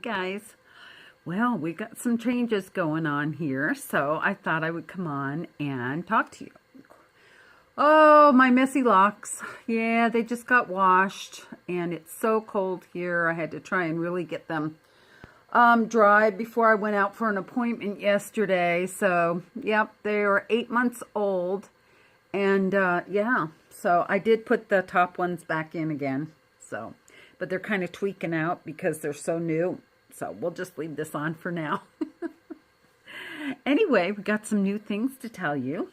guys. Well, we got some changes going on here, so I thought I would come on and talk to you. Oh, my messy locks. Yeah, they just got washed, and it's so cold here. I had to try and really get them dry before I went out for an appointment yesterday. So, yep, they are 8 months old, and yeah, so I did put the top ones back in again. So, but they're kind of tweaking out because they're so new. So we'll just leave this on for now. Anyway, we got some new things to tell you.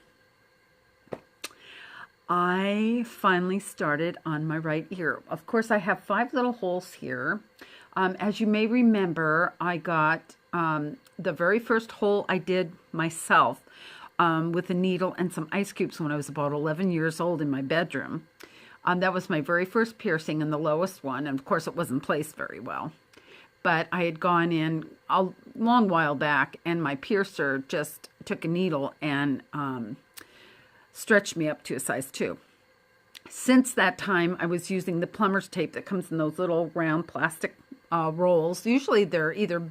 I finally started on my right ear. Of course, I have 5 little holes here. As you may remember, I got the very first hole I did myself with a needle and some ice cubes when I was about 11 years old in my bedroom. That was my very first piercing and the lowest one. And of course, it wasn't placed very well. But I had gone in a long while back, and my piercer just took a needle and stretched me up to a size 2. Since that time, I was using the plumber's tape that comes in those little round plastic rolls. Usually they're either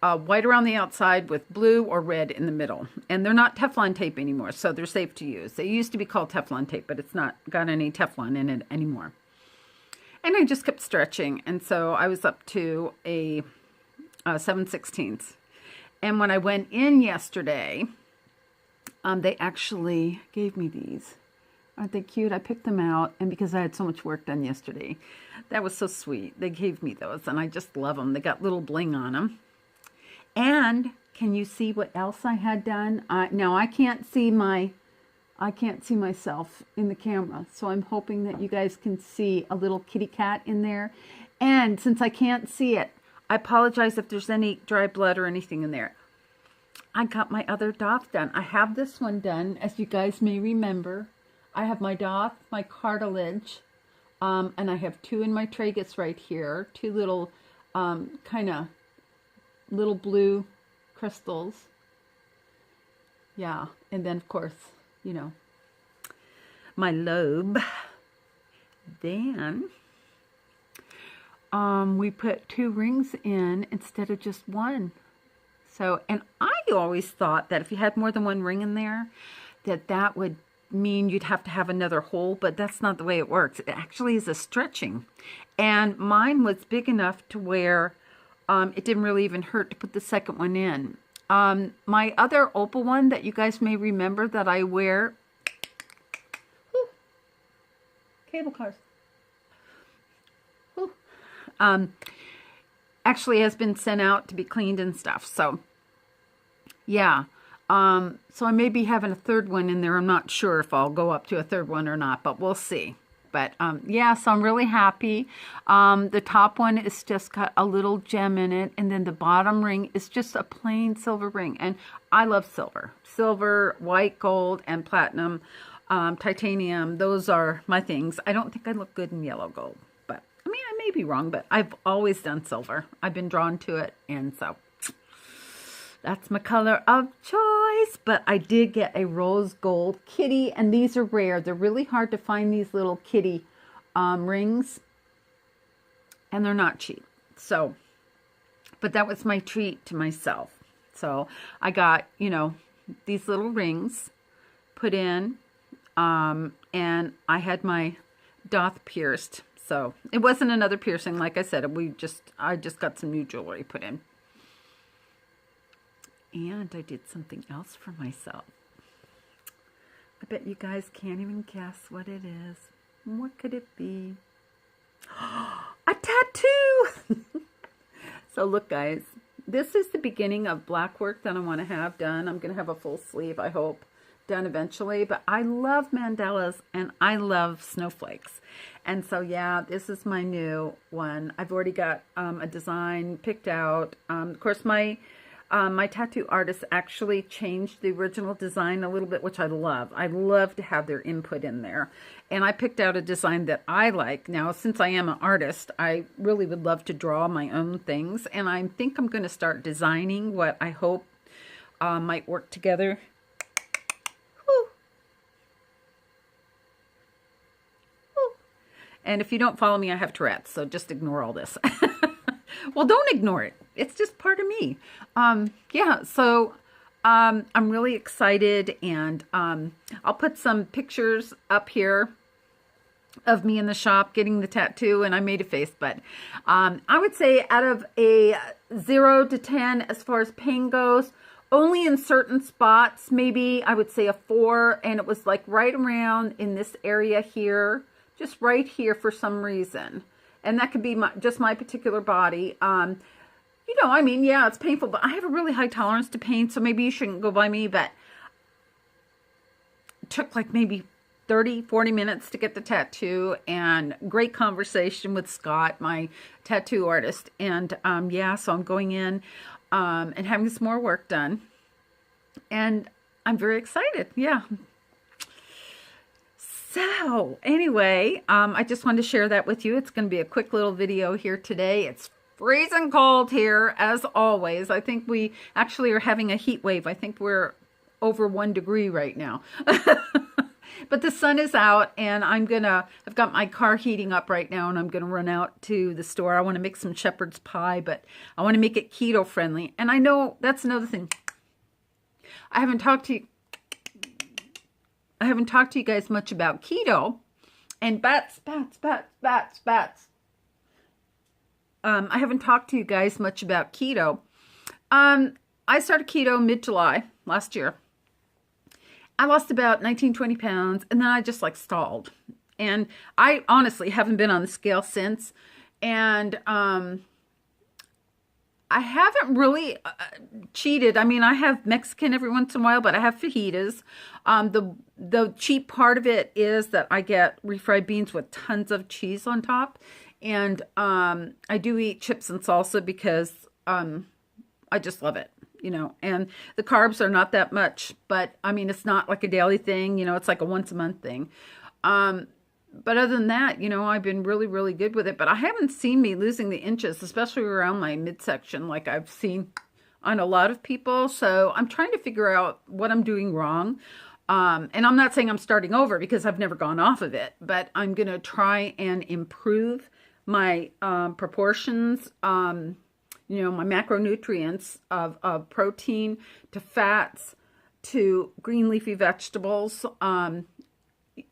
white around the outside with blue or red in the middle. And they're not Teflon tape anymore, so they're safe to use. They used to be called Teflon tape, but it's not got any Teflon in it anymore. And I just kept stretching, and so I was up to a 7/16. And when I went in yesterday, they actually gave me these. Aren't they cute? I picked them out, and because I had so much work done yesterday, that was so sweet. They gave me those, and I just love them. They got little bling on them. And can you see what else I had done? Now, I can't see myself in the camera, so I'm hoping that you guys can see a little kitty cat in there. And since I can't see it, I apologize if there's any dry blood or anything in there. I got my other doth done. I have this one done, as you guys may remember. I have my doth, my cartilage, and I have 2 in my tragus right here. 2 little kind of little blue crystals. Yeah, and then of course, you know, my lobe. Then we put 2 rings in instead of just 1. So, and I always thought that if you had more than 1 ring in there, that would mean you'd have to have another hole, but that's not the way it works. It actually is a stretching. And mine was big enough to where it didn't really even hurt to put the second one in. My other opal one that you guys may remember that I wear, cable cars, actually has been sent out to be cleaned and stuff. So yeah, so I may be having a 3rd one in there. I'm not sure if I'll go up to a 3rd one or not, but we'll see. But yeah, so I'm really happy. The top one is just got a little gem in it, and then the bottom ring is just a plain silver ring. And I love silver. Silver, white gold, and platinum, titanium. Those are my things. I don't think I look good in yellow gold, but I mean, I may be wrong, but I've always done silver. I've been drawn to it, and so that's my color of choice. But I did get a rose gold kitty, and these are rare. They're really hard to find, these little kitty rings, and they're not cheap. So, but that was my treat to myself. So I got, you know, these little rings put in, and I had my doth pierced. So it wasn't another piercing. Like I said, I just got some new jewelry put in. And I did something else for myself. I bet you guys can't even guess what it is. What could it be? A tattoo! So look, guys, this is the beginning of black work that I want to have done. I'm going to have a full sleeve, I hope, done eventually. But I love mandalas, and I love snowflakes. And so, yeah, this is my new one. I've already got a design picked out. Of course, my tattoo artist actually changed the original design a little bit, which I love. I love to have their input in there. And I picked out a design that I like. Now, since I am an artist, I really would love to draw my own things. And I think I'm going to start designing what I hope might work together. Woo. Woo. And if you don't follow me, I have Tourette's, so just ignore all this. Well, don't ignore it. It's just part of me. Yeah, so I'm really excited, and I'll put some pictures up here of me in the shop getting the tattoo, and I made a face, but I would say out of a 0 to 10 as far as pain goes, only in certain spots, maybe I would say a 4, and it was like right around in this area here, just right here for some reason. And that could be just my particular body. You know, I mean, yeah, it's painful, but I have a really high tolerance to pain, so maybe you shouldn't go by me, but it took like maybe 30, 40 minutes to get the tattoo, and great conversation with Scott, my tattoo artist. And yeah, so I'm going in and having some more work done. And I'm very excited. Yeah. So anyway, I just wanted to share that with you. It's going to be a quick little video here today. It's freezing cold here, as always. I think we actually are having a heat wave. I think we're over 1 degree right now. But the sun is out, and I've got my car heating up right now, and I'm going to run out to the store. I want to make some shepherd's pie, but I want to make it keto friendly. And I know that's another thing. I haven't talked to you guys much about keto, and bats. I haven't talked to you guys much about keto. I started keto mid-July last year. I lost about 19, 20 pounds, and then I just like stalled. And I honestly haven't been on the scale since. And I haven't really cheated. I mean, I have Mexican every once in a while, but I have fajitas. The cheap part of it is that I get refried beans with tons of cheese on top. And I do eat chips and salsa because I just love it. You know, and the carbs are not that much, but I mean, it's not like a daily thing, you know, it's like a once a month thing. But other than that, you know, I've been really, really good with it, but I haven't seen me losing the inches, especially around my midsection, like I've seen on a lot of people. So I'm trying to figure out what I'm doing wrong. And I'm not saying I'm starting over because I've never gone off of it, but I'm going to try and improve my proportions, you know, my macronutrients of protein to fats to green leafy vegetables.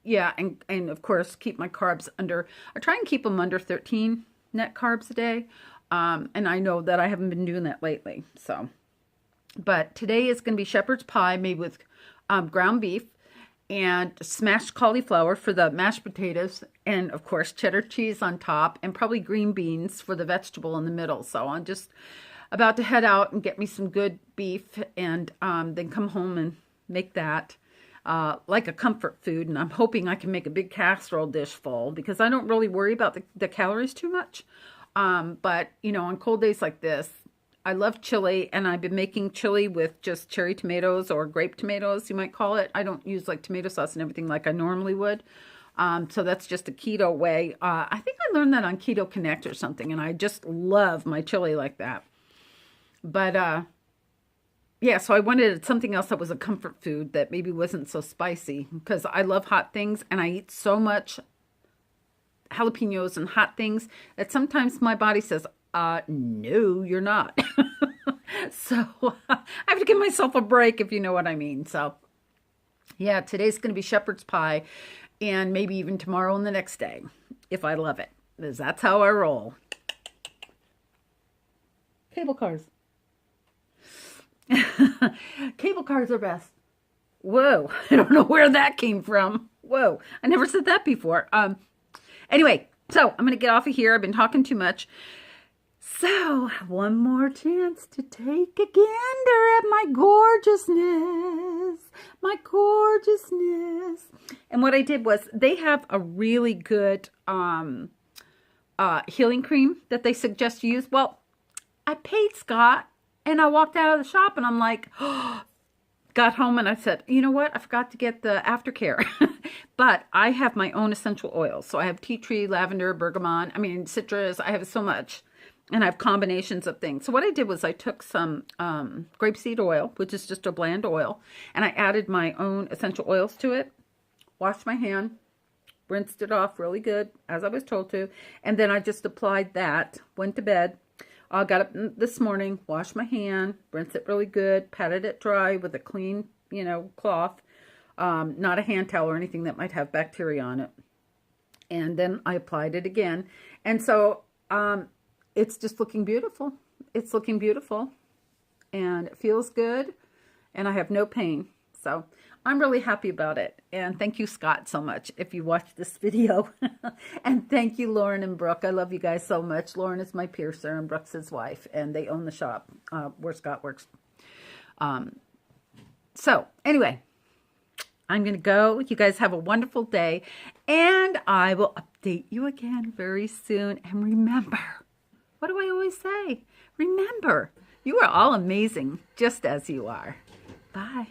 Yeah, and of course, keep my carbs under, I try and keep them under 13 net carbs a day. And I know that I haven't been doing that lately. So, but today is going to be shepherd's pie made with ground beef and smashed cauliflower for the mashed potatoes, and of course cheddar cheese on top, and probably green beans for the vegetable in the middle. So I'm just about to head out and get me some good beef, and then come home and make that like a comfort food. And I'm hoping I can make a big casserole dish full, because I don't really worry about the calories too much. But you know, on cold days like this, I love chili, and I've been making chili with just cherry tomatoes or grape tomatoes, you might call it. I don't use like tomato sauce and everything like I normally would. So that's just a keto way. I think I learned that on Keto Connect or something, and I just love my chili like that. But yeah, so I wanted something else that was a comfort food that maybe wasn't so spicy, because I love hot things, and I eat so much jalapenos and hot things that sometimes my body says, no, you're not. So I have to give myself a break, if you know what I mean. So yeah, today's going to be shepherd's pie, and maybe even tomorrow and the next day, if I love it, because that's how I roll. Cable cars. Cable cars are best. Whoa, I don't know where that came from. Whoa, I never said that before. Anyway, so I'm going to get off of here. I've been talking too much. So, one more chance to take a gander at my gorgeousness. My gorgeousness. And what I did was, they have a really good healing cream that they suggest you use. Well, I paid Scott, and I walked out of the shop, and I'm like, oh, got home, and I said, you know what? I forgot to get the aftercare. But I have my own essential oils. So I have tea tree, lavender, bergamot, I mean, citrus. I have so much. And I have combinations of things. So what I did was I took some grapeseed oil, which is just a bland oil, and I added my own essential oils to it, washed my hand, rinsed it off really good, as I was told to, and then I just applied that, went to bed, I got up this morning, washed my hand, rinsed it really good, patted it dry with a clean, cloth, not a hand towel or anything that might have bacteria on it. And then I applied it again. And so it's just looking beautiful. It's looking beautiful. And it feels good. And I have no pain. So I'm really happy about it. And thank you, Scott, so much if you watched this video. And thank you, Lauren and Brooke. I love you guys so much. Lauren is my piercer and Brooke's his wife. And they own the shop where Scott works. So anyway, I'm going to go. You guys have a wonderful day. And I will update you again very soon. And remember, what do I always say? Remember, you are all amazing just as you are. Bye.